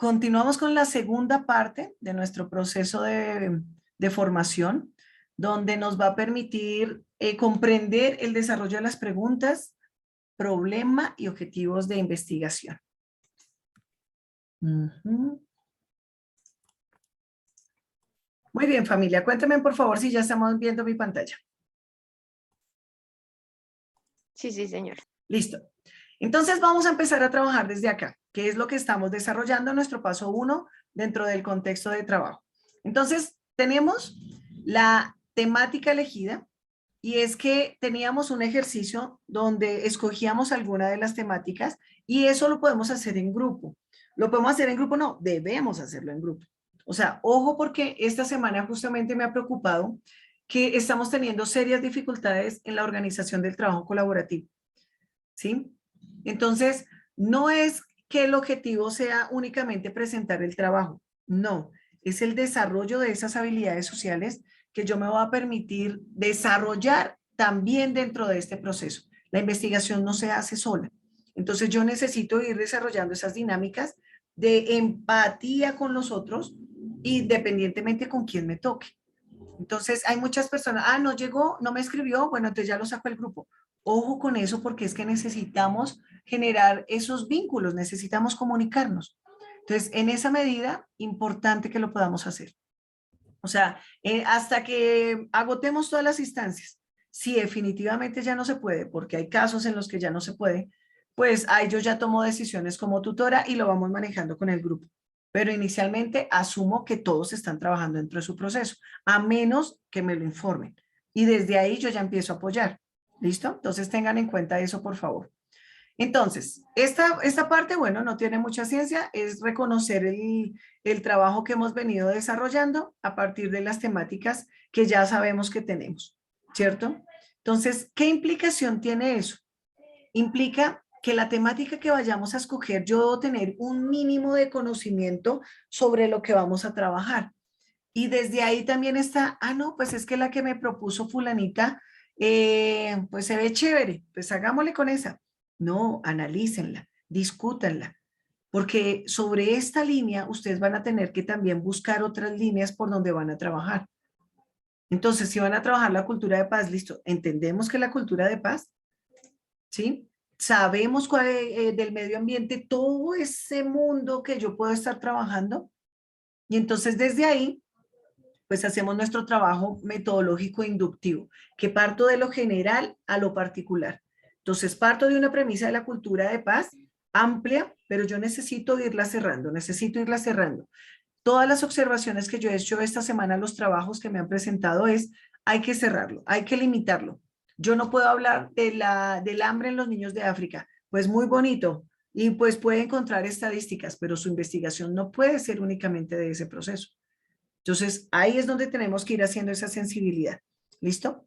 continuamos con la segunda parte de nuestro proceso de formación, donde nos va a permitir comprender el desarrollo de las preguntas, problema y objetivos de investigación. Muy bien, familia. Cuéntenme, por favor, si ya estamos viendo mi pantalla. Sí, sí, señor. Listo. Entonces vamos a empezar a trabajar desde acá, que es lo que estamos desarrollando en nuestro paso 1 dentro del contexto de trabajo. Entonces, tenemos la temática elegida y es que teníamos un ejercicio donde escogíamos alguna de las temáticas y eso lo podemos hacer en grupo. ¿Lo podemos hacer en grupo? No, debemos hacerlo en grupo. O sea, ojo porque esta semana justamente me ha preocupado que estamos teniendo serias dificultades en la organización del trabajo colaborativo. ¿Sí? Entonces, no es que el objetivo sea únicamente presentar el trabajo, no, es el desarrollo de esas habilidades sociales que yo me voy a permitir desarrollar también dentro de este proceso. La investigación no se hace sola. Entonces, yo necesito ir desarrollando esas dinámicas de empatía con los otros, independientemente con quién me toque. Entonces, hay muchas personas, no llegó, no me escribió, bueno, entonces ya lo saco del grupo. Ojo con eso porque es que necesitamos generar esos vínculos, necesitamos comunicarnos. Entonces, en esa medida, importante que lo podamos hacer. O sea, hasta que agotemos todas las instancias. Si definitivamente ya no se puede, porque hay casos en los que ya no se puede, pues ahí yo ya tomo decisiones como tutora y lo vamos manejando con el grupo. Pero inicialmente asumo que todos están trabajando dentro de su proceso, a menos que me lo informen. Y desde ahí yo ya empiezo a apoyar. ¿Listo? Entonces tengan en cuenta eso, por favor. Entonces, esta parte, bueno, no tiene mucha ciencia, es reconocer el trabajo que hemos venido desarrollando a partir de las temáticas que ya sabemos que tenemos, ¿cierto? Entonces, ¿qué implicación tiene eso? Implica que la temática que vayamos a escoger, yo debo tener un mínimo de conocimiento sobre lo que vamos a trabajar. Y desde ahí también está, no, pues es que la que me propuso fulanita, pues se ve chévere, pues hagámosle con esa. No, analícenla, discútanla, porque sobre esta línea ustedes van a tener que también buscar otras líneas por donde van a trabajar. Entonces, si van a trabajar la cultura de paz, listo, entendemos que la cultura de paz, ¿sí? Sabemos cuál, del medio ambiente, todo ese mundo que yo puedo estar trabajando. Y entonces desde ahí pues hacemos nuestro trabajo metodológico inductivo, que parto de lo general a lo particular. Entonces parto de una premisa de la cultura de paz amplia, pero yo necesito irla cerrando, necesito irla cerrando. Todas las observaciones que yo he hecho esta semana, los trabajos que me han presentado es, hay que cerrarlo, hay que limitarlo. Yo no puedo hablar del hambre en los niños de África, pues muy bonito, y pues puede encontrar estadísticas, pero su investigación no puede ser únicamente de ese proceso. Entonces, ahí es donde tenemos que ir haciendo esa sensibilidad. ¿Listo?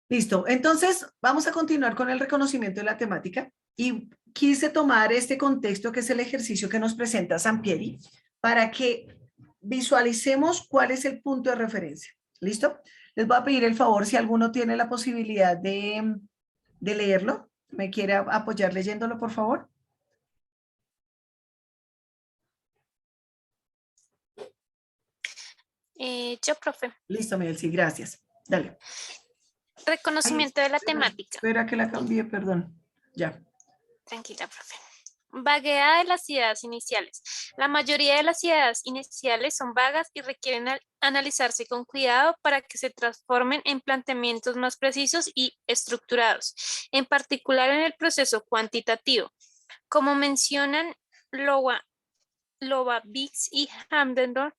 Listo. Entonces, vamos a continuar con el reconocimiento de la temática y quise tomar este contexto que es el ejercicio que nos presenta Sampieri para que visualicemos cuál es el punto de referencia. ¿Listo? Les voy a pedir el favor si alguno tiene la posibilidad de leerlo. ¿Me quiere apoyar leyéndolo, por favor? Yo, profe. Listo, Miguel, sí, gracias. Dale. Reconocimiento de la temática. Espera que la cambié, perdón. Ya. Tranquila, profe. Vaguedad de las ideas iniciales. La mayoría de las ideas iniciales son vagas y requieren analizarse con cuidado para que se transformen en planteamientos más precisos y estructurados, en particular en el proceso cuantitativo. Como mencionan Lovavix y Hamdendorf,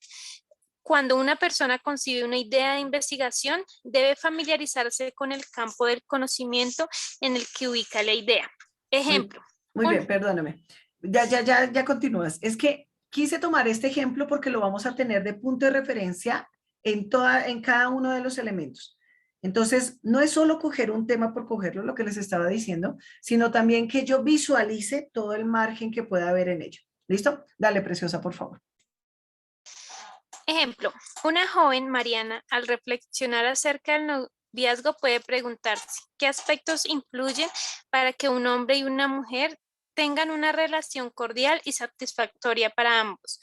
cuando una persona concibe una idea de investigación, debe familiarizarse con el campo del conocimiento en el que ubica la idea. Ejemplo. Muy bien, perdóname. Ya continúas. Es que quise tomar este ejemplo porque lo vamos a tener de punto de referencia en cada uno de los elementos. Entonces, no es solo coger un tema por cogerlo, lo que les estaba diciendo, sino también que yo visualice todo el margen que pueda haber en ello. ¿Listo? Dale, Preciosa, por favor. Ejemplo, una joven, Mariana, al reflexionar acerca del noviazgo puede preguntarse qué aspectos influyen para que un hombre y una mujer tengan una relación cordial y satisfactoria para ambos.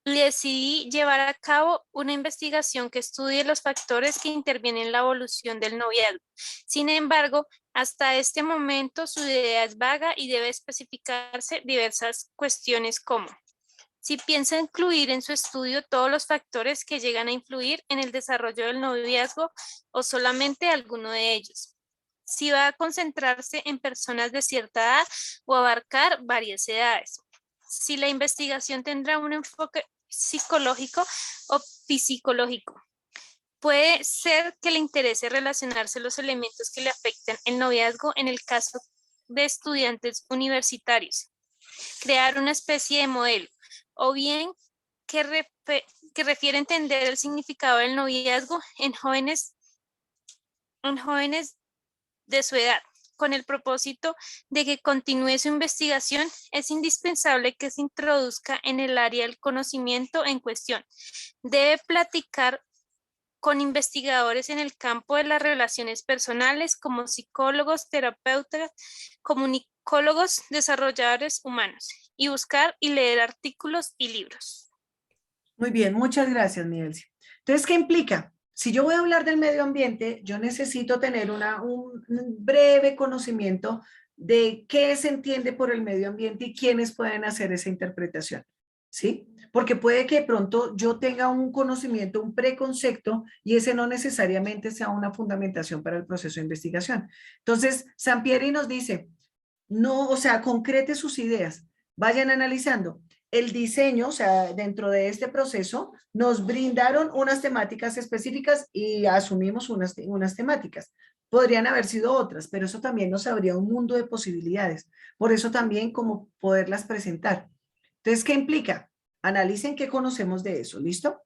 Y decidí llevar a cabo una investigación que estudie los factores que intervienen en la evolución del noviazgo. Sin embargo, hasta este momento su idea es vaga y debe especificarse diversas cuestiones como si piensa incluir en su estudio todos los factores que llegan a influir en el desarrollo del noviazgo o solamente alguno de ellos. Si va a concentrarse en personas de cierta edad o abarcar varias edades. Si la investigación tendrá un enfoque psicológico o psicológico. Puede ser que le interese relacionarse los elementos que le afectan el noviazgo en el caso de estudiantes universitarios. Crear una especie de modelo o bien que refiere a entender el significado del noviazgo en jóvenes de su edad. Con el propósito de que continúe su investigación, es indispensable que se introduzca en el área del conocimiento en cuestión. Debe platicar con investigadores en el campo de las relaciones personales como psicólogos, terapeutas, comunicólogos, desarrolladores humanos y buscar y leer artículos y libros. Muy bien, muchas gracias, Nielsi. Entonces, ¿qué implica? Si yo voy a hablar del medio ambiente, yo necesito tener un breve conocimiento de qué se entiende por el medio ambiente y quiénes pueden hacer esa interpretación, ¿sí? Porque puede que de pronto yo tenga un conocimiento, un preconcepto, y ese no necesariamente sea una fundamentación para el proceso de investigación. Entonces, Sampieri nos dice, no, o sea, concrete sus ideas, vayan analizando. El diseño, o sea, dentro de este proceso, nos brindaron unas temáticas específicas y asumimos unas temáticas. Podrían haber sido otras, pero eso también nos abría un mundo de posibilidades. Por eso también como poderlas presentar. Entonces, ¿qué implica? Analicen qué conocemos de eso, ¿listo?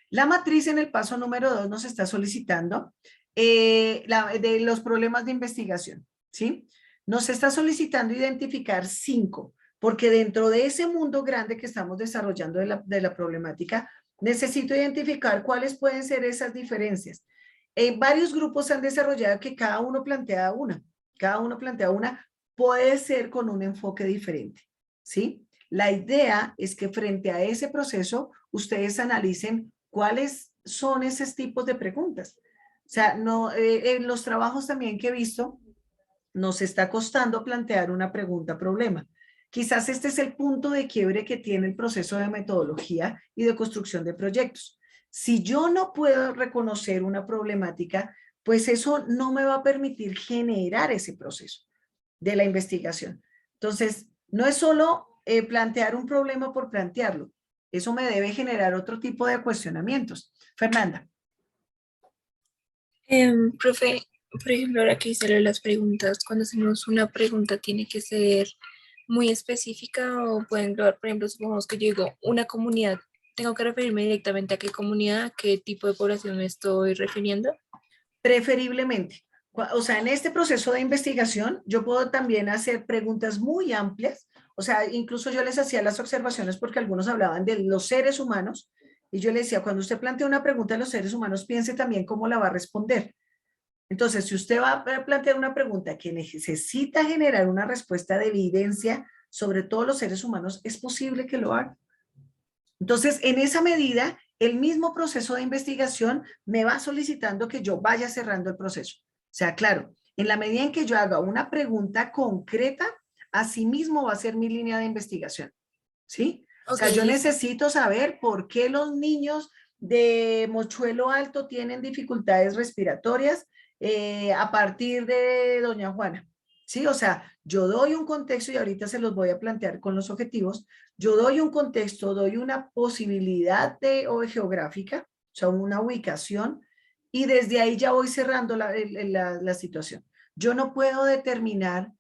La matriz en el paso número 2 nos está solicitando de los problemas de investigación, ¿sí? Nos está solicitando identificar 5, porque dentro de ese mundo grande que estamos desarrollando de la problemática, necesito identificar cuáles pueden ser esas diferencias. Varios grupos han desarrollado que cada uno plantea una, puede ser con un enfoque diferente, ¿sí? La idea es que frente a ese proceso, ustedes analicen cuáles son esos tipos de preguntas. O sea, no, en los trabajos también que he visto, nos está costando plantear una pregunta-problema. Quizás este es el punto de quiebre que tiene el proceso de metodología y de construcción de proyectos. Si yo no puedo reconocer una problemática, pues eso no me va a permitir generar ese proceso de la investigación. Entonces, no es solo plantear un problema por plantearlo. Eso me debe generar otro tipo de cuestionamientos. Fernanda. Profe, por ejemplo, ahora que hice las preguntas, cuando hacemos una pregunta tiene que ser muy específica o pueden englobar, por ejemplo, supongamos que yo digo una comunidad, tengo que referirme directamente a qué comunidad, a qué tipo de población me estoy refiriendo. Preferiblemente. O sea, en este proceso de investigación, yo puedo también hacer preguntas muy amplias. O sea, incluso yo les hacía las observaciones porque algunos hablaban de los seres humanos y yo les decía, cuando usted plantea una pregunta a los seres humanos, piense también cómo la va a responder. Entonces, si usted va a plantear una pregunta que necesita generar una respuesta de evidencia sobre todos los seres humanos, es posible que lo haga. Entonces, en esa medida, el mismo proceso de investigación me va solicitando que yo vaya cerrando el proceso. O sea, claro, en la medida en que yo haga una pregunta concreta, asimismo va a ser mi línea de investigación. ¿Sí? Okay. O sea, yo necesito saber por qué los niños de Mochuelo Alto tienen dificultades respiratorias a partir de Doña Juana. ¿Sí? O sea, yo doy un contexto y ahorita se los voy a plantear con los objetivos. Yo doy un contexto, doy una posibilidad geográfica, o sea, una ubicación, y desde ahí ya voy cerrando la situación. Yo no puedo determinar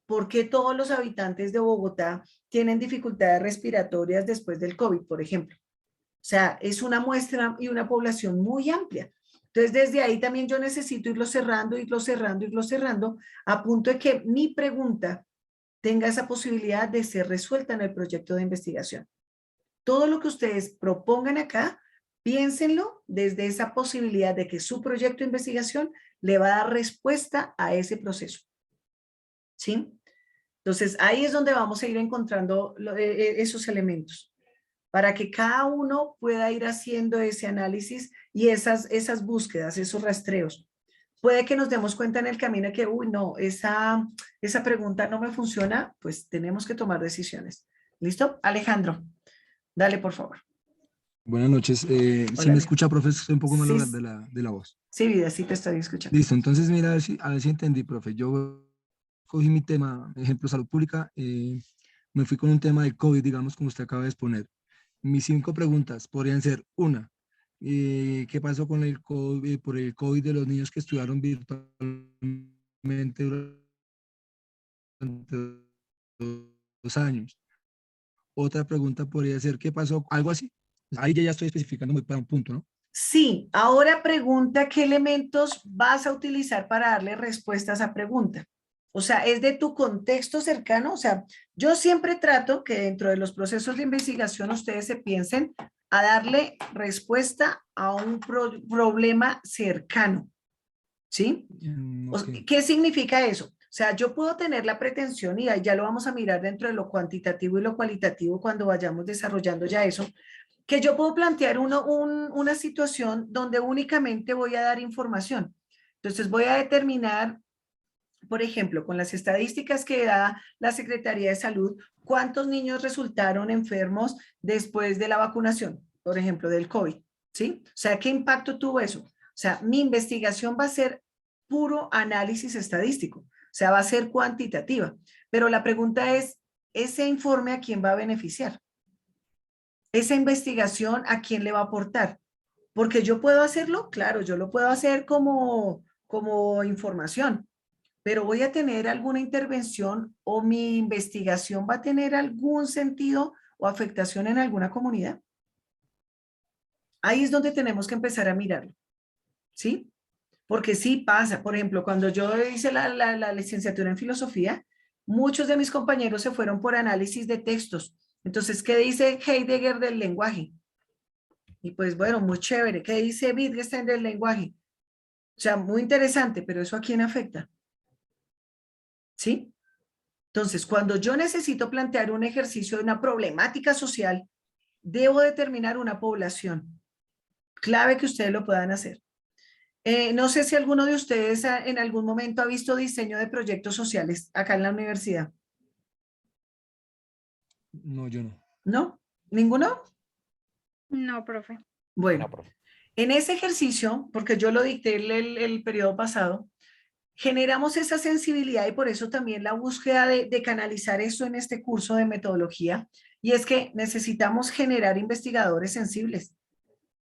por qué todos los habitantes de Bogotá tienen dificultades respiratorias después del COVID, por ejemplo. O sea, es una muestra y una población muy amplia. Entonces, desde ahí también yo necesito irlo cerrando, a punto de que mi pregunta tenga esa posibilidad de ser resuelta en el proyecto de investigación. Todo lo que ustedes propongan acá, piénsenlo desde esa posibilidad de que su proyecto de investigación le va a dar respuesta a ese proceso. ¿Sí? Entonces, ahí es donde vamos a ir encontrando esos elementos, para que cada uno pueda ir haciendo ese análisis y esas búsquedas, esos rastreos. Puede que nos demos cuenta en el camino que, uy, no, esa pregunta no me funciona, pues tenemos que tomar decisiones. ¿Listo? Alejandro, dale, por favor. Buenas noches. Si Hola, me Alejo. escucha, profe, estoy un poco malo Sí, de la voz. sí, vida, sí te estoy escuchando. Listo, entonces mira, a ver si entendí, profe. Yo cogí mi tema, ejemplo, salud pública, me fui con un tema de COVID, digamos, como usted acaba de exponer. Mis 5 preguntas podrían ser, una, ¿qué pasó con el COVID, por el COVID de los niños que estudiaron virtualmente durante 2 años? Otra pregunta podría ser, ¿qué pasó? Algo así. Ahí ya estoy especificando muy para un punto, ¿no? Sí, ahora pregunta qué elementos vas a utilizar para darle respuesta a esa pregunta. O sea, es de tu contexto cercano. O sea, yo siempre trato que dentro de los procesos de investigación ustedes se piensen a darle respuesta a un problema cercano. ¿Sí? Ok. ¿Qué significa eso? O sea, yo puedo tener la pretensión, y ahí ya lo vamos a mirar dentro de lo cuantitativo y lo cualitativo cuando vayamos desarrollando ya eso, que yo puedo plantear una situación donde únicamente voy a dar información. Entonces voy a determinar, por ejemplo, con las estadísticas que da la Secretaría de Salud, cuántos niños resultaron enfermos después de la vacunación, por ejemplo, del COVID, ¿sí? O sea, ¿qué impacto tuvo eso? O sea, mi investigación va a ser puro análisis estadístico, o sea, va a ser cuantitativa, pero la pregunta es, ¿ese informe a quién va a beneficiar? ¿Esa investigación a quién le va a aportar? Porque yo puedo hacerlo, claro, yo lo puedo hacer como información, pero voy a tener alguna intervención o mi investigación va a tener algún sentido o afectación en alguna comunidad. Ahí es donde tenemos que empezar a mirarlo, ¿sí? Porque sí pasa, por ejemplo, cuando yo hice la licenciatura en filosofía, muchos de mis compañeros se fueron por análisis de textos. Entonces, ¿qué dice Heidegger del lenguaje? Y pues bueno, muy chévere. ¿Qué dice Wittgenstein del lenguaje? O sea, muy interesante, pero ¿eso a quién afecta? ¿Sí? Entonces, cuando yo necesito plantear un ejercicio de una problemática social, debo determinar una población. Clave que ustedes lo puedan hacer. No sé si alguno de ustedes en algún momento ha visto diseño de proyectos sociales acá en la universidad. No, yo no. ¿No? ¿Ninguno? No, profe. Bueno, No, profe. en ese ejercicio, porque yo lo dicté el periodo pasado, generamos esa sensibilidad y por eso también la búsqueda de canalizar eso en este curso de metodología, y es que necesitamos generar investigadores sensibles.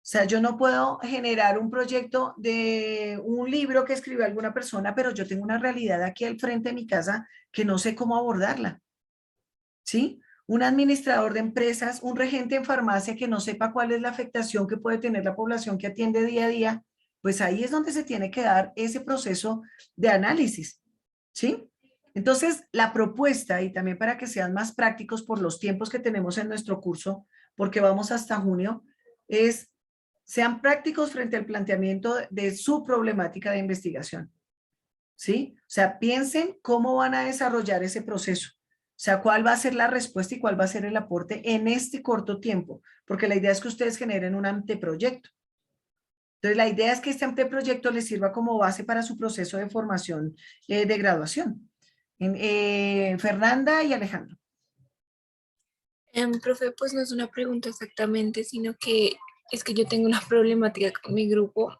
O sea, yo no puedo generar un proyecto de un libro que escribió alguna persona, pero yo tengo una realidad aquí al frente de mi casa que no sé cómo abordarla. ¿Sí? Un administrador de empresas, un regente en farmacia que no sepa cuál es la afectación que puede tener la población que atiende día a día, pues ahí es donde se tiene que dar ese proceso de análisis, ¿sí? Entonces, la propuesta, y también para que sean más prácticos por los tiempos que tenemos en nuestro curso, porque vamos hasta junio, es sean prácticos frente al planteamiento de su problemática de investigación, ¿sí? O sea, piensen cómo van a desarrollar ese proceso. O sea, cuál va a ser la respuesta y cuál va a ser el aporte en este corto tiempo, porque la idea es que ustedes generen un anteproyecto. Entonces, la idea es que este anteproyecto les sirva como base para su proceso de formación de graduación. Fernanda y Alejandro. Profe, pues no es una pregunta exactamente, sino que es que yo tengo una problemática con mi grupo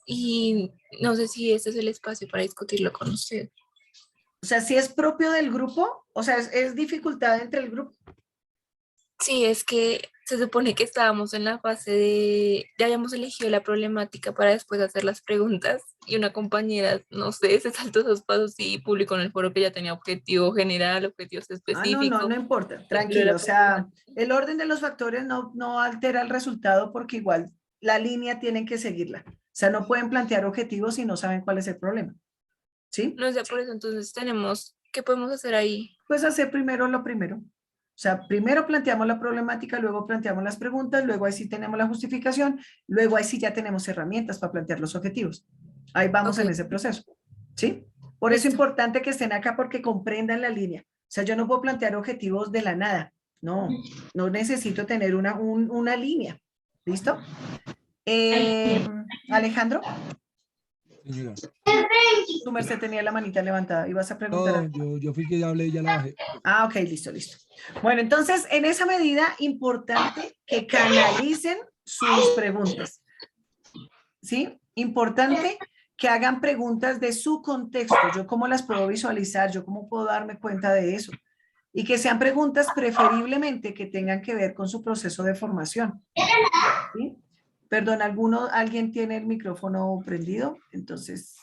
y no sé si este es el espacio para discutirlo con usted. O sea, si es propio del grupo, o sea, es dificultad entre el grupo. Sí, es que se supone que estábamos en la fase ya habíamos elegido la problemática para después hacer las preguntas y una compañera, no sé, se saltó esos pasos y publicó en el foro que ya tenía objetivo general, objetivos No específicos. importa, Pero tranquilo. O sea, el orden de los factores no altera el resultado porque igual la línea tienen que seguirla. O sea, no pueden plantear objetivos si no saben cuál es el problema. ¿Sí? no sé, por eso entonces ¿qué podemos hacer ahí? Pues hacer primero lo primero. O sea, primero planteamos la problemática, luego planteamos las preguntas, luego ahí sí tenemos la justificación, luego ahí sí ya tenemos herramientas para plantear los objetivos. Ahí vamos Ok, en ese proceso. ¿Sí? Por eso es listo. importante que estén acá porque comprendan la línea. sea, yo no puedo plantear objetivos de la nada. No, no necesito tener una línea. ¿Listo? Alejandro, Señora. tu merced tenía la manita levantada y vas a preguntar No, algo. yo fui que ya hablé y ya la bajé. Ah, ok, listo, listo. Bueno, entonces, en esa medida, importante que canalicen sus preguntas. ¿Sí? Importante que hagan preguntas de su contexto. Yo cómo las puedo visualizar, yo cómo puedo darme cuenta de eso. Y que sean preguntas preferiblemente que tengan que ver con su proceso de formación. ¿Sí? Perdón, ¿alguien tiene el micrófono prendido? Entonces,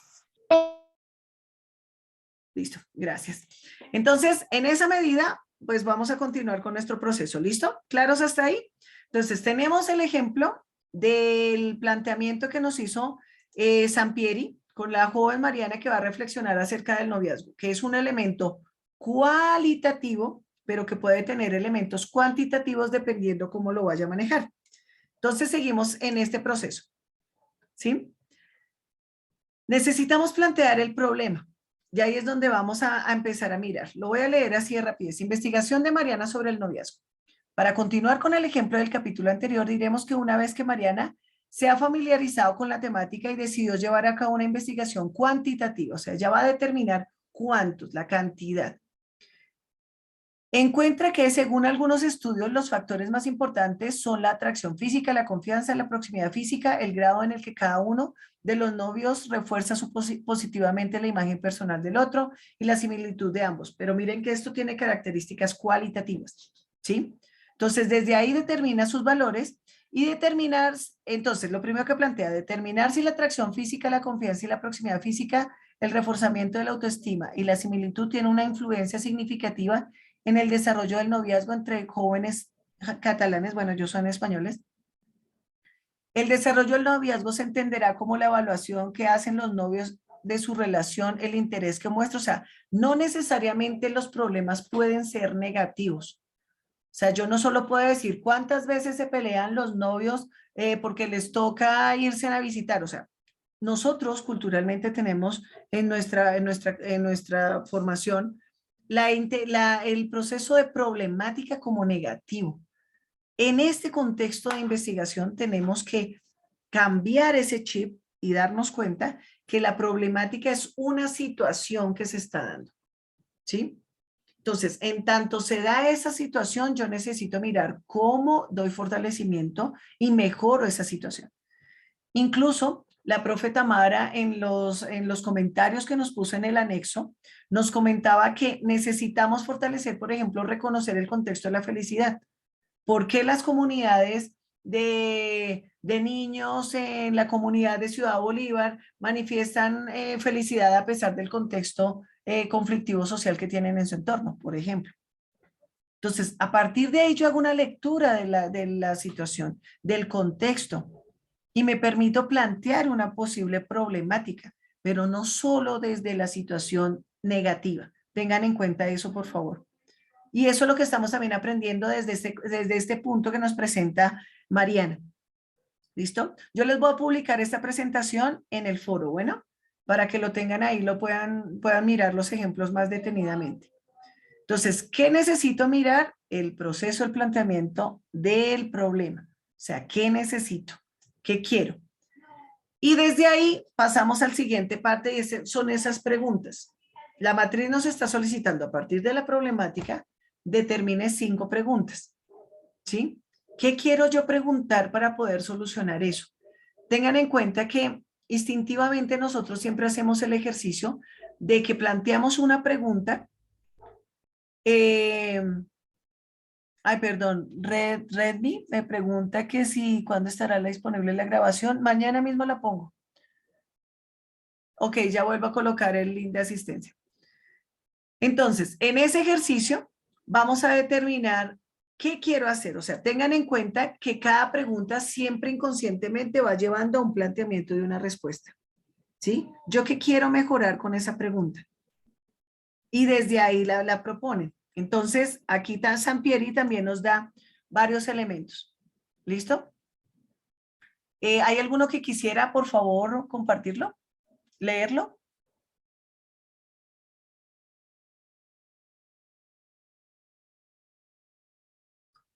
listo, gracias. Entonces, en esa medida, pues vamos a continuar con nuestro proceso. ¿Listo? ¿Claros hasta ahí? Entonces, tenemos el ejemplo del planteamiento que nos hizo Sampieri con la joven Mariana que va a reflexionar acerca del noviazgo, que es un elemento cualitativo, pero que puede tener elementos cuantitativos dependiendo cómo lo vaya a manejar. Entonces, seguimos en este proceso. ¿Sí? Necesitamos plantear el problema. Y ahí es donde vamos a empezar a mirar. Lo voy a leer así de rapidez. Investigación de Mariana sobre el noviazgo. Para continuar con el ejemplo del capítulo anterior, diremos que una vez que Mariana se ha familiarizado con la temática y decidió llevar a cabo una investigación cuantitativa, o sea, ya va a determinar cuántos, la cantidad. Encuentra que según algunos estudios los factores más importantes son la atracción física, la confianza, la proximidad física, el grado en el que cada uno de los novios refuerza positivamente la imagen personal del otro y la similitud de ambos. Pero miren que esto tiene características cualitativas, ¿sí? Entonces, desde ahí determina sus valores y determinar, entonces, lo primero que plantea, determinar si la atracción física, la confianza y la proximidad física, el reforzamiento de la autoestima y la similitud tienen una influencia significativa en el desarrollo del noviazgo entre jóvenes catalanes, bueno, ellos son españoles. El desarrollo del noviazgo se entenderá como la evaluación que hacen los novios de su relación, el interés que muestra, o sea, no necesariamente los problemas pueden ser negativos. O sea, yo no solo puedo decir cuántas veces se pelean los novios porque les toca irse a visitar, o sea, nosotros culturalmente tenemos en nuestra formación el proceso de problemática como negativo. En este contexto de investigación tenemos que cambiar ese chip y darnos cuenta que la problemática es una situación que se está dando, ¿sí? Entonces, en tanto se da esa situación, yo necesito mirar cómo doy fortalecimiento y mejoro esa situación. Incluso la profe Tamara en los comentarios que nos puso en el anexo, nos comentaba que necesitamos fortalecer, por ejemplo, reconocer el contexto de la felicidad. ¿Por qué las comunidades de niños en la comunidad de Ciudad Bolívar manifiestan felicidad a pesar del contexto conflictivo social que tienen en su entorno, por ejemplo? Entonces, a partir de ahí yo hago una lectura de la situación, del contexto, y me permito plantear una posible problemática, pero no solo desde la situación negativa. Tengan en cuenta eso, por favor. Y eso es lo que estamos también aprendiendo desde este punto que nos presenta Mariana. ¿Listo? Yo les voy a publicar esta presentación en el foro, bueno, para que lo tengan ahí, puedan mirar los ejemplos más detenidamente. Entonces, ¿qué necesito mirar? El proceso, el planteamiento del problema. O sea, ¿qué necesito? ¿Qué quiero? Y desde ahí pasamos al siguiente parte y son esas preguntas. La matriz nos está solicitando a partir de la problemática, determine 5 preguntas. ¿Sí? ¿Qué quiero yo preguntar para poder solucionar eso? Tengan en cuenta que instintivamente nosotros siempre hacemos el ejercicio de que planteamos una pregunta. Ay, perdón, Redmi me pregunta que si, ¿cuándo estará disponible la grabación? Mañana mismo la pongo. Ok, ya vuelvo a colocar el link de asistencia. Entonces, en ese ejercicio vamos a determinar qué quiero hacer. O sea, tengan en cuenta que cada pregunta siempre inconscientemente va llevando a un planteamiento de una respuesta. ¿Sí? ¿Yo qué quiero mejorar con esa pregunta? Y desde ahí la proponen. Entonces, aquí Sampieri también nos da varios elementos. ¿Listo? ¿Hay alguno que quisiera, por favor, compartirlo? ¿Leerlo?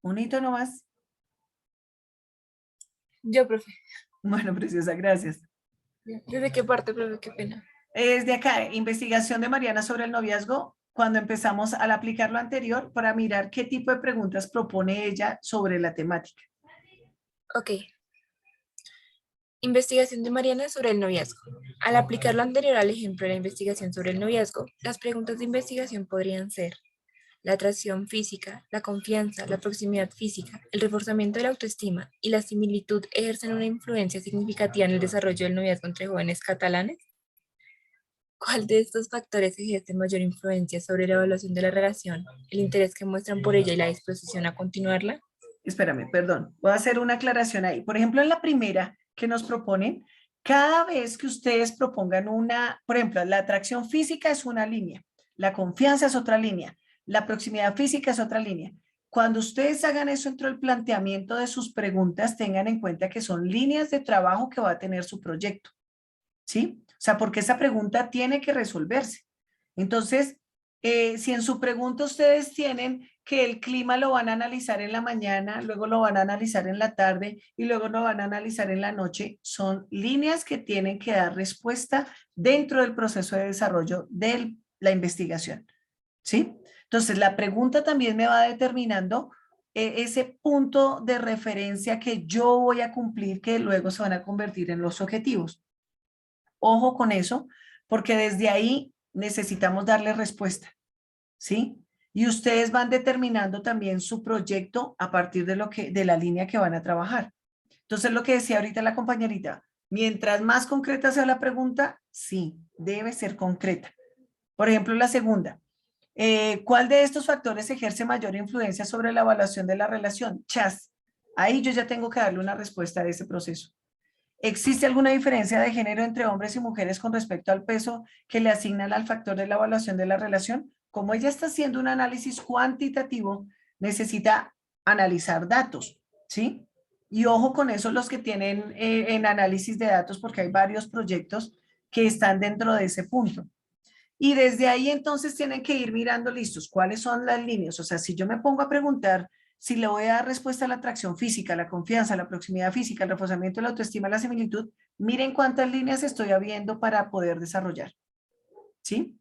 Un hito nomás. Yo, profe. Bueno, preciosa, gracias. ¿Desde qué parte, profe? Qué pena. Es de acá, investigación de Mariana sobre el noviazgo, cuando empezamos al aplicar lo anterior para mirar qué tipo de preguntas propone ella sobre la temática. Ok. Investigación de Mariana sobre el noviazgo. Al aplicar lo anterior al ejemplo de la investigación sobre el noviazgo, las preguntas de investigación podrían ser la atracción física, la confianza, la proximidad física, el reforzamiento de la autoestima y la similitud ejercen una influencia significativa en el desarrollo del noviazgo entre jóvenes catalanes. ¿Cuál de estos factores ejerce mayor influencia sobre la evaluación de la relación, el interés que muestran por ella y la disposición a continuarla? Espérame, perdón, voy a hacer una aclaración ahí. Por ejemplo, en la primera que nos proponen, cada vez que ustedes propongan una, por ejemplo, la atracción física es una línea, la confianza es otra línea, la proximidad física es otra línea. Cuando ustedes hagan eso dentro del planteamiento de sus preguntas, tengan en cuenta que son líneas de trabajo que va a tener su proyecto, ¿sí? O sea, porque esa pregunta tiene que resolverse. Entonces, si en su pregunta ustedes tienen que el clima lo van a analizar en la mañana, luego lo van a analizar en la tarde y luego lo van a analizar en la noche, son líneas que tienen que dar respuesta dentro del proceso de desarrollo de la investigación, ¿sí? Entonces, la pregunta también me va determinando ese punto de referencia que yo voy a cumplir, que luego se van a convertir en los objetivos. Ojo con eso, porque desde ahí necesitamos darle respuesta, ¿sí? Y ustedes van determinando también su proyecto a partir de la línea que van a trabajar. Entonces, lo que decía ahorita la compañerita, mientras más concreta sea la pregunta, sí, debe ser concreta. Por ejemplo, la segunda, ¿cuál de estos factores ejerce mayor influencia sobre la evaluación de la relación? Chas, ahí yo ya tengo que darle una respuesta a ese proceso. ¿Existe alguna diferencia de género entre hombres y mujeres con respecto al peso que le asignan al factor de la evaluación de la relación? Como ella está haciendo un análisis cuantitativo, necesita analizar datos, ¿sí? Y ojo con eso los que tienen en análisis de datos, porque hay varios proyectos que están dentro de ese punto. Y desde ahí entonces tienen que ir mirando listos, cuáles son las líneas. O sea, si yo me pongo a preguntar si le voy a dar respuesta a la atracción física, la confianza, la proximidad física, el reforzamiento de la autoestima, la similitud, miren cuántas líneas estoy habiendo para poder desarrollar. ¿Sí?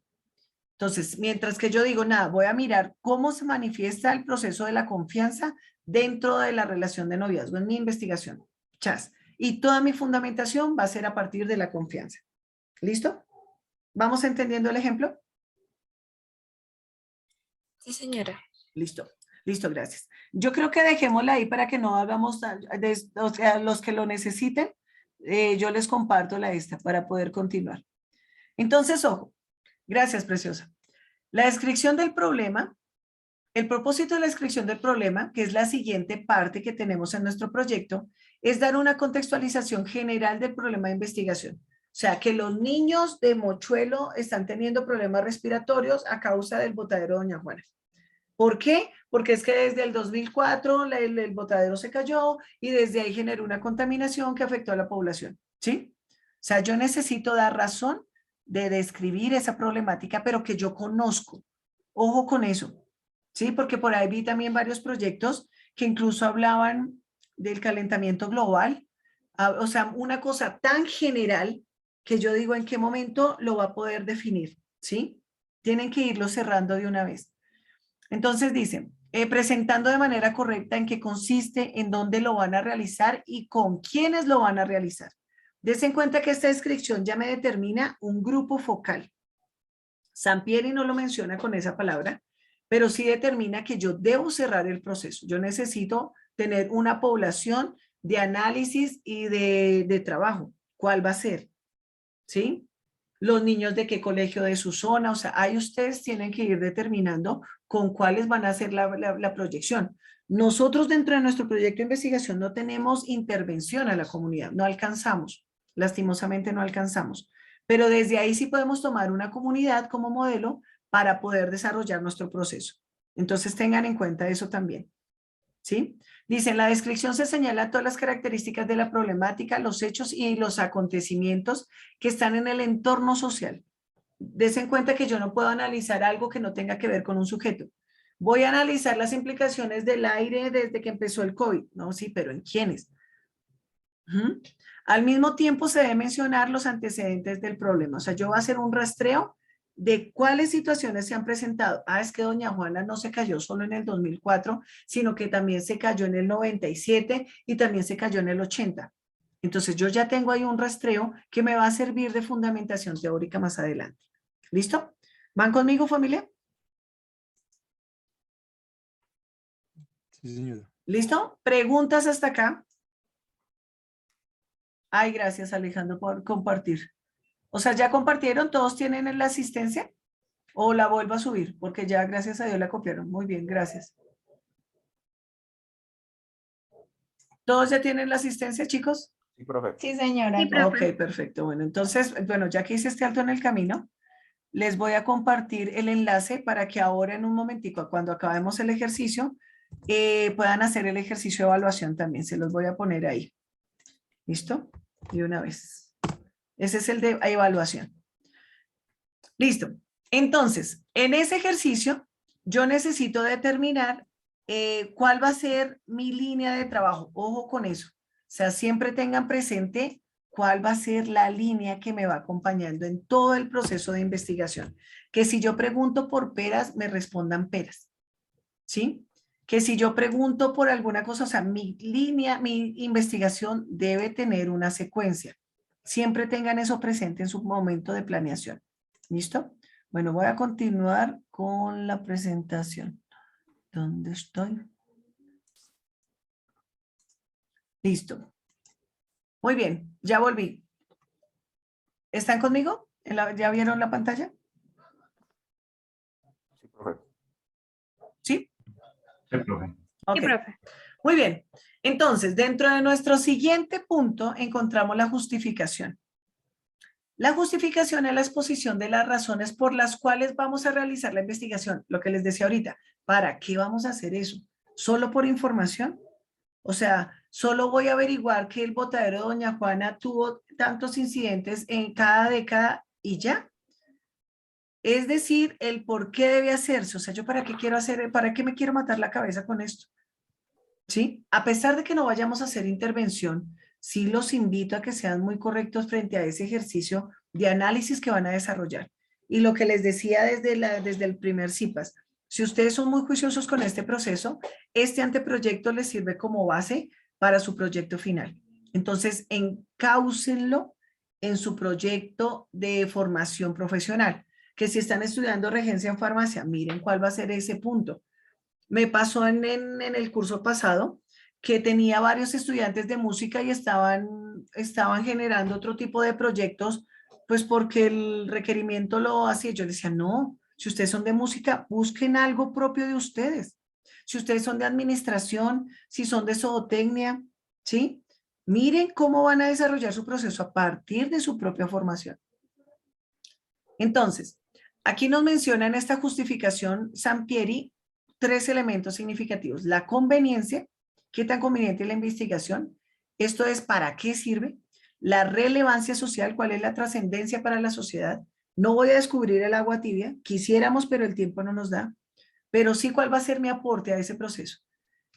Entonces, mientras que yo digo, nada, voy a mirar cómo se manifiesta el proceso de la confianza dentro de la relación de noviazgo en mi investigación. Chas. Y toda mi fundamentación va a ser a partir de la confianza. ¿Listo? ¿Vamos entendiendo el ejemplo? Sí, señora. Listo, listo, gracias. Yo creo que dejémosla ahí para que no hagamos, o sea, los que lo necesiten, yo les comparto la esta para poder continuar. Entonces, ojo, gracias, preciosa. La descripción del problema, el propósito de la descripción del problema, que es la siguiente parte que tenemos en nuestro proyecto, es dar una contextualización general del problema de investigación. O sea, que los niños de Mochuelo están teniendo problemas respiratorios a causa del botadero de Doña Juana. ¿Por qué? Porque es que desde el 2004 el botadero se cayó y desde ahí generó una contaminación que afectó a la población, ¿sí? O sea, yo necesito dar razón de describir esa problemática, pero que yo conozco. Ojo con eso, ¿sí? Porque por ahí vi también varios proyectos que incluso hablaban del calentamiento global, o sea, una cosa tan general que yo digo en qué momento lo va a poder definir, ¿sí? Tienen que irlo cerrando de una vez. Entonces dicen, presentando de manera correcta en qué consiste, en dónde lo van a realizar y con quiénes lo van a realizar. Des en cuenta que esta descripción ya me determina un grupo focal. Sampieri no lo menciona con esa palabra, pero sí determina que yo debo cerrar el proceso. Yo necesito tener una población de análisis y de trabajo. ¿Cuál va a ser? ¿Sí? Los niños de qué colegio de su zona, o sea, ahí ustedes tienen que ir determinando con cuáles van a ser la proyección. Nosotros dentro de nuestro proyecto de investigación no tenemos intervención a la comunidad, no alcanzamos, lastimosamente no alcanzamos, pero desde ahí sí podemos tomar una comunidad como modelo para poder desarrollar nuestro proceso. Entonces tengan en cuenta eso también. ¿Sí? Dice, en la descripción se señalan todas las características de la problemática, los hechos y los acontecimientos que están en el entorno social. Des en cuenta que yo no puedo analizar algo que no tenga que ver con un sujeto. Voy a analizar las implicaciones del aire desde que empezó el COVID. No, sí, pero ¿en quiénes? Ujú. Al mismo tiempo se debe mencionar los antecedentes del problema. O sea, yo voy a hacer un rastreo de cuáles situaciones se han presentado. Ah, es que doña Juana no se cayó solo en el 2004, sino que también se cayó en el 97 y también se cayó en el 80. Entonces yo ya tengo ahí un rastreo que me va a servir de fundamentación teórica más adelante. ¿Listo? ¿Van conmigo, familia? Sí, señora. ¿Listo? ¿Preguntas hasta acá? Ay, gracias, Alejandro, por compartir. O sea, ¿ya compartieron? ¿Todos tienen la asistencia? ¿O la vuelvo a subir? Porque ya, gracias a Dios, la copiaron. Muy bien, gracias. ¿Todos ya tienen la asistencia, chicos? Sí, profe. Sí, señora. Sí, profe. Ok, perfecto. Bueno, entonces, bueno, ya que hice este alto en el camino, les voy a compartir el enlace para que ahora en un momentico, cuando acabemos el ejercicio, puedan hacer el ejercicio de evaluación también. Se los voy a poner ahí. ¿Listo? Y una vez. Ese es el de evaluación. Listo. Entonces, en ese ejercicio, yo necesito determinar cuál va a ser mi línea de trabajo. Ojo con eso. O sea, siempre tengan presente cuál va a ser la línea que me va acompañando en todo el proceso de investigación. Que si yo pregunto por peras, me respondan peras. ¿Sí? Que si yo pregunto por alguna cosa, o sea, mi línea, mi investigación debe tener una secuencia. Siempre tengan eso presente en su momento de planeación. ¿Listo? Bueno, voy a continuar con la presentación. ¿Dónde estoy? Listo. Muy bien, ya volví. ¿Están conmigo? ¿Ya vieron la pantalla? Sí, profe. ¿Sí? Sí, profe. Ok. Sí, profe. Muy bien. Entonces, dentro de nuestro siguiente punto encontramos la justificación. La justificación es la exposición de las razones por las cuales vamos a realizar la investigación. Lo que les decía ahorita, ¿para qué vamos a hacer eso? ¿Solo por información? O sea, solo voy a averiguar que el botadero de Doña Juana tuvo tantos incidentes en cada década y ya. Es decir, el por qué debe hacerse. O sea, yo para qué quiero hacer, para qué me quiero matar la cabeza con esto. ¿Sí? A pesar de que no vayamos a hacer intervención, sí los invito a que sean muy correctos frente a ese ejercicio de análisis que van a desarrollar. Y lo que les decía desde el primer CIPAS, si ustedes son muy juiciosos con este proceso, este anteproyecto les sirve como base para su proyecto final. Entonces, encáucenlo en su proyecto de formación profesional, que si están estudiando regencia en farmacia, miren cuál va a ser ese punto. Me pasó en el curso pasado que tenía varios estudiantes de música y estaban generando otro tipo de proyectos, pues porque el requerimiento lo hacía. Yo les decía, no, si ustedes son de música, busquen algo propio de ustedes. Si ustedes son de administración, si son de zootecnia, ¿sí? Miren cómo van a desarrollar su proceso a partir de su propia formación. Entonces, aquí nos menciona en esta justificación Sampieri 3 elementos significativos. La conveniencia, ¿qué tan conveniente es la investigación? Esto es, ¿para qué sirve? La relevancia social, ¿cuál es la trascendencia para la sociedad? No voy a descubrir el agua tibia, quisiéramos, pero el tiempo no nos da. Pero sí, ¿cuál va a ser mi aporte a ese proceso?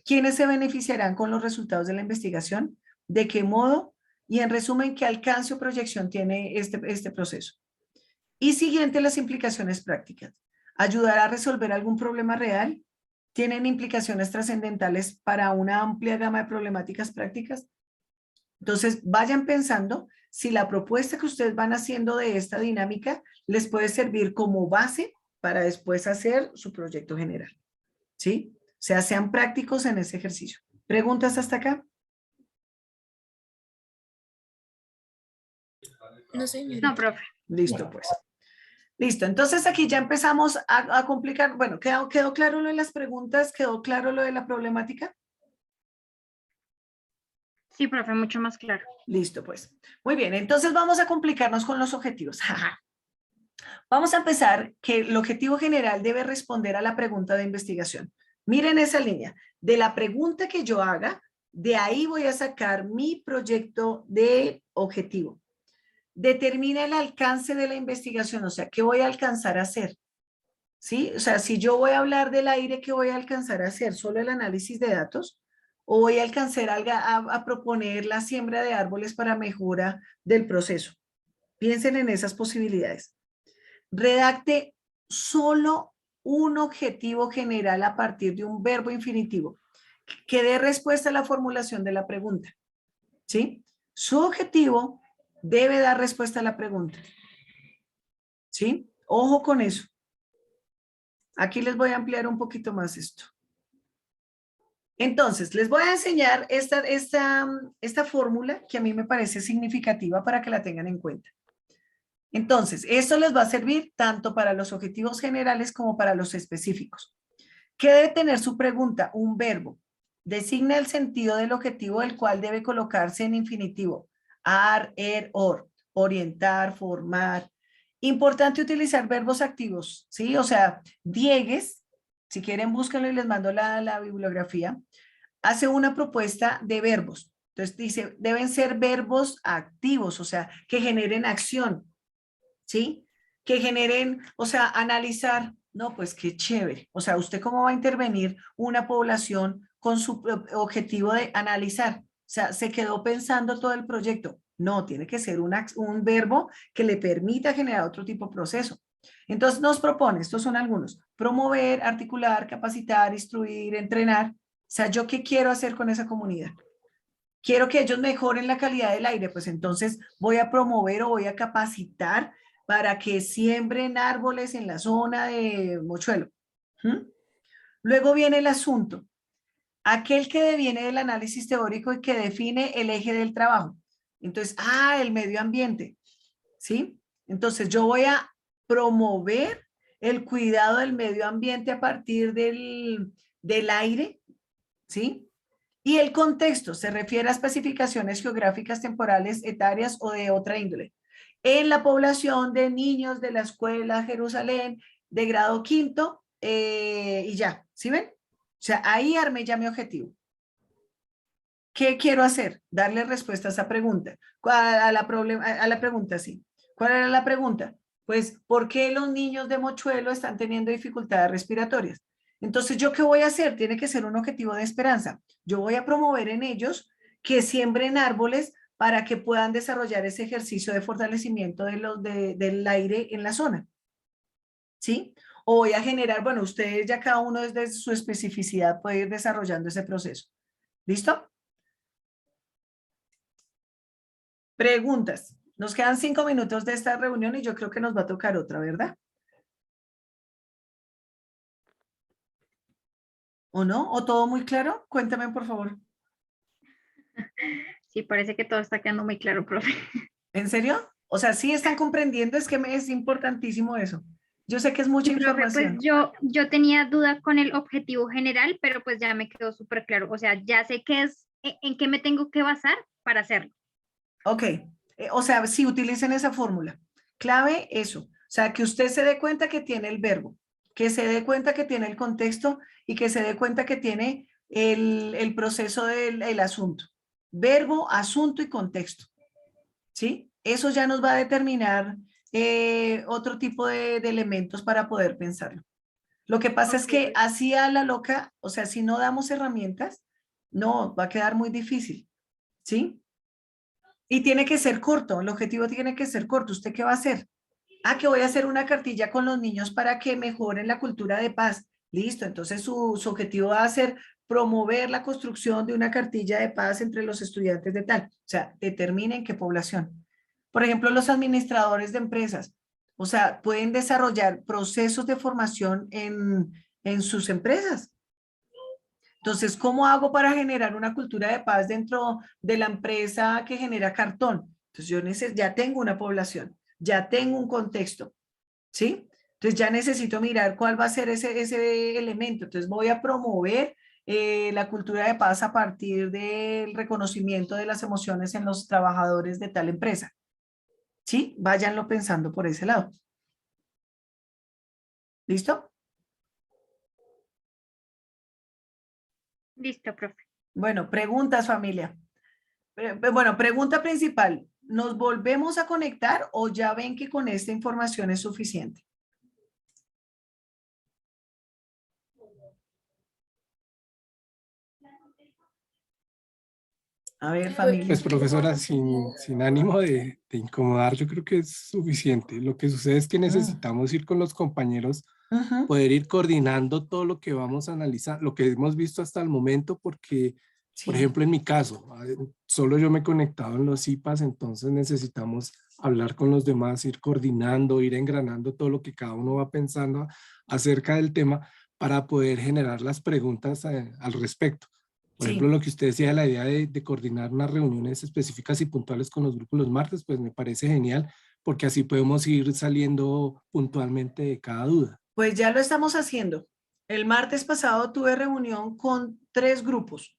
¿Quiénes se beneficiarán con los resultados de la investigación? ¿De qué modo? Y en resumen, ¿qué alcance o proyección tiene este proceso? Y siguiente, las implicaciones prácticas. ¿Ayudar a resolver algún problema real? ¿Tienen implicaciones trascendentales para una amplia gama de problemáticas prácticas? Entonces, vayan pensando si la propuesta que ustedes van haciendo de esta dinámica les puede servir como base para después hacer su proyecto general. ¿Sí? O sea, sean prácticos en ese ejercicio. ¿Preguntas hasta acá? No, señora. No, profe. Listo, pues. Listo, entonces aquí ya empezamos a complicar. Bueno, ¿quedó claro lo de las preguntas? ¿Quedó claro lo de la problemática? Sí, profe, mucho más claro. Listo, pues. Muy bien, entonces vamos a complicarnos con los objetivos. Vamos a empezar que el objetivo general debe responder a la pregunta de investigación. Miren esa línea. De la pregunta que yo haga, de ahí voy a sacar mi proyecto de objetivo. Determina el alcance de la investigación, o sea, ¿qué voy a alcanzar a hacer? ¿sí? O sea, si yo voy a hablar del aire, ¿qué voy a alcanzar a hacer? ¿Solo el análisis de datos? ¿O voy a alcanzar a proponer la siembra de árboles para mejora del proceso? Piensen en esas posibilidades. Redacte solo un objetivo general a partir de un verbo infinitivo que dé respuesta a la formulación de la pregunta, ¿sí? Su objetivo debe dar respuesta a la pregunta, ¿sí? Ojo con eso. Aquí les voy a ampliar un poquito más esto. Entonces, les voy a enseñar esta fórmula que a mí me parece significativa para que la tengan en cuenta. Entonces, esto les va a servir tanto para los objetivos generales como para los específicos. ¿Qué debe tener su pregunta? Un verbo. Designa el sentido del objetivo del cual debe colocarse en infinitivo. Ar, or. Orientar, formar. Importante utilizar verbos activos, ¿sí? O sea, Diegues, si quieren búsquenlo y les mando la bibliografía, hace una propuesta de verbos. Entonces dice, deben ser verbos activos, o sea, que generen acción, ¿sí? Que generen, o sea, analizar, no, pues qué chévere. O sea, ¿usted cómo va a intervenir una población con su objetivo de analizar? O sea, se quedó pensando todo el proyecto. No, tiene que ser un verbo que le permita generar otro tipo de proceso. Entonces nos propone, estos son algunos, promover, articular, capacitar, instruir, entrenar. O sea, ¿yo qué quiero hacer con esa comunidad? Quiero que ellos mejoren la calidad del aire, pues entonces voy a promover o voy a capacitar para que siembren árboles en la zona de Mochuelo. ¿Mm? Luego viene el asunto, aquel que deviene del análisis teórico y que define el eje del trabajo. Entonces, el medio ambiente, ¿sí? Entonces yo voy a promover el cuidado del medio ambiente a partir del aire, ¿sí? Y el contexto se refiere a especificaciones geográficas, temporales, etarias o de otra índole. En la población de niños de la escuela Jerusalén de grado quinto y ya, ¿sí ven? O sea, ahí armé ya mi objetivo. ¿Qué quiero hacer? Darle respuesta a esa pregunta. A la pregunta, sí. ¿Cuál era la pregunta? Pues, ¿por qué los niños de Mochuelo están teniendo dificultades respiratorias? Entonces, ¿yo qué voy a hacer? Tiene que ser un objetivo de esperanza. Yo voy a promover en ellos que siembren árboles para que puedan desarrollar ese ejercicio de fortalecimiento del aire en la zona. ¿Sí? O voy a generar, bueno, ustedes ya cada uno desde su especificidad puede ir desarrollando ese proceso. ¿Listo? Preguntas. Nos quedan 5 minutos de esta reunión y yo creo que nos va a tocar otra, ¿verdad? ¿O no? ¿O todo muy claro? Cuéntame, por favor. Sí, parece que todo está quedando muy claro, profe. ¿En serio? O sea, sí están comprendiendo, es que es importantísimo eso. Yo sé que es mucha Sí, profe, pues información. yo tenía duda con el objetivo general, pero pues ya me quedó súper claro. O sea, ya sé qué es, en qué me tengo que basar para hacerlo. Ok. O sea, sí, utilicen esa fórmula. Clave eso. O sea, que usted se dé cuenta que tiene el verbo, que se dé cuenta que tiene el contexto y que se dé cuenta que tiene el proceso del asunto. Verbo, asunto y contexto. ¿Sí? Eso ya nos va a determinar otro tipo de elementos para poder pensarlo. Lo que pasa es que Ok. así a la loca, o sea, si no damos herramientas, no, va a quedar muy difícil, ¿sí? Y tiene que ser corto, el objetivo tiene que ser corto. ¿Usted qué va a hacer? Que voy a hacer una cartilla con los niños para que mejoren la cultura de paz. Listo, entonces su objetivo va a ser promover la construcción de una cartilla de paz entre los estudiantes de tal. O sea, determinen qué población. Por ejemplo, los administradores de empresas. O sea, pueden desarrollar procesos de formación en sus empresas. Entonces, ¿cómo hago para generar una cultura de paz dentro de la empresa que genera cartón? Entonces, ya tengo una población, ya tengo un contexto, ¿sí? Entonces, ya necesito mirar cuál va a ser ese elemento. Entonces, voy a promover la cultura de paz a partir del reconocimiento de las emociones en los trabajadores de tal empresa, ¿sí? Váyanlo pensando por ese lado. ¿Listo? Listo, profe. Bueno, preguntas, familia. Bueno, pregunta principal. ¿Nos volvemos a conectar o ya ven que con esta información es suficiente? A ver, familia. Pues profesora, sin ánimo de incomodar, yo creo que es suficiente. Lo que sucede es que necesitamos ir con los compañeros, Ujú. poder ir coordinando todo lo que vamos a analizar, lo que hemos visto hasta el momento, porque, por Sí. ejemplo, en mi caso, solo yo me he conectado en los IPAs, entonces necesitamos hablar con los demás, ir coordinando, ir engranando todo lo que cada uno va pensando acerca del tema para poder generar las preguntas al respecto. Por ejemplo, Sí. lo que usted decía de la idea de coordinar unas reuniones específicas y puntuales con los grupos los martes, pues me parece genial, porque así podemos ir saliendo puntualmente de cada duda. Pues ya lo estamos haciendo. El martes pasado tuve reunión con 3 grupos.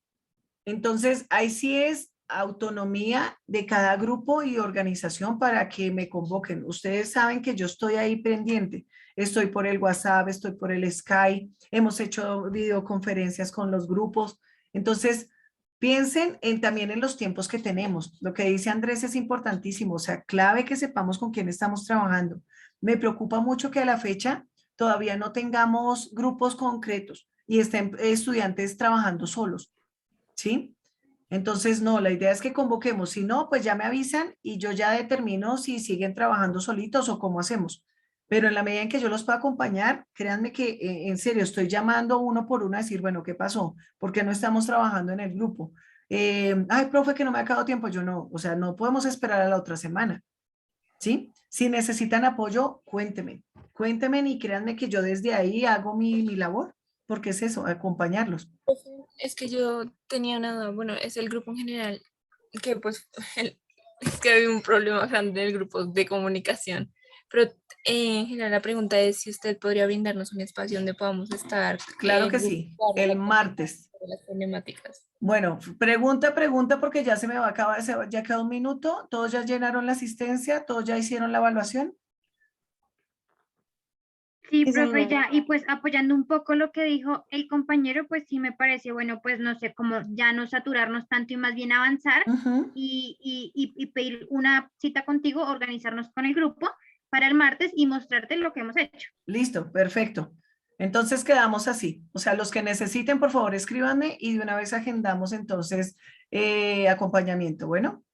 Entonces, ahí sí es autonomía de cada grupo y organización para que me convoquen. Ustedes saben que yo estoy ahí pendiente. Estoy por el WhatsApp, estoy por el Skype, hemos hecho videoconferencias con los grupos. Entonces, piensen también en los tiempos que tenemos. Lo que dice Andrés es importantísimo, o sea, clave que sepamos con quién estamos trabajando. Me preocupa mucho que a la fecha todavía no tengamos grupos concretos y estén estudiantes trabajando solos. ¿Sí? Entonces, no, la idea es que convoquemos. Si no, pues ya me avisan y yo ya determino si siguen trabajando solitos o cómo hacemos. Pero en la medida en que yo los pueda acompañar, créanme que en serio estoy llamando uno por uno a decir, bueno, ¿qué pasó? ¿Por qué no estamos trabajando en el grupo? Ay, profe, que no me ha quedado tiempo. Yo no, o sea, no podemos esperar a la otra semana. ¿Sí? Si necesitan apoyo, cuéntenme y créanme que yo desde ahí hago mi labor, porque es eso, acompañarlos. Es que yo tenía una duda, bueno, es el grupo en general, que pues es que hay un problema grande en el grupo de comunicación, pero en general la pregunta es si usted podría brindarnos un espacio donde podamos estar Claro que grupo sí, para el conversar martes. sobre las problemáticas. Bueno, pregunta, porque ya se me va a acabar, ya queda un minuto. ¿Todos ya llenaron la asistencia? ¿Todos ya hicieron la evaluación? Sí, Sí, profe, señora. ya, y pues apoyando un poco lo que dijo el compañero, pues sí me parece, bueno, pues no sé, como ya no saturarnos tanto y más bien avanzar Ujú. y pedir una cita contigo, organizarnos con el grupo para el martes y mostrarte lo que hemos hecho. Listo, perfecto. Entonces quedamos así. O sea, los que necesiten, por favor, escríbanme y de una vez agendamos entonces acompañamiento. Bueno.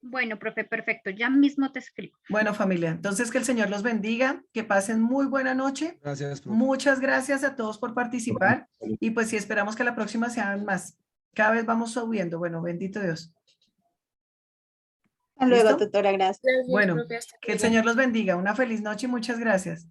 Bueno, profe, perfecto, ya mismo te escribo. Bueno, familia, entonces que el Señor los bendiga, que pasen muy buena noche. Gracias, profe. Muchas gracias a todos por participar y pues sí, esperamos que la próxima sean más. Cada vez vamos subiendo. Bueno, bendito Dios. Hasta luego, ¿Listo? tutora, gracias. Gracias, Bueno, profe, hasta que el luego. Señor los bendiga. Una feliz noche y muchas gracias.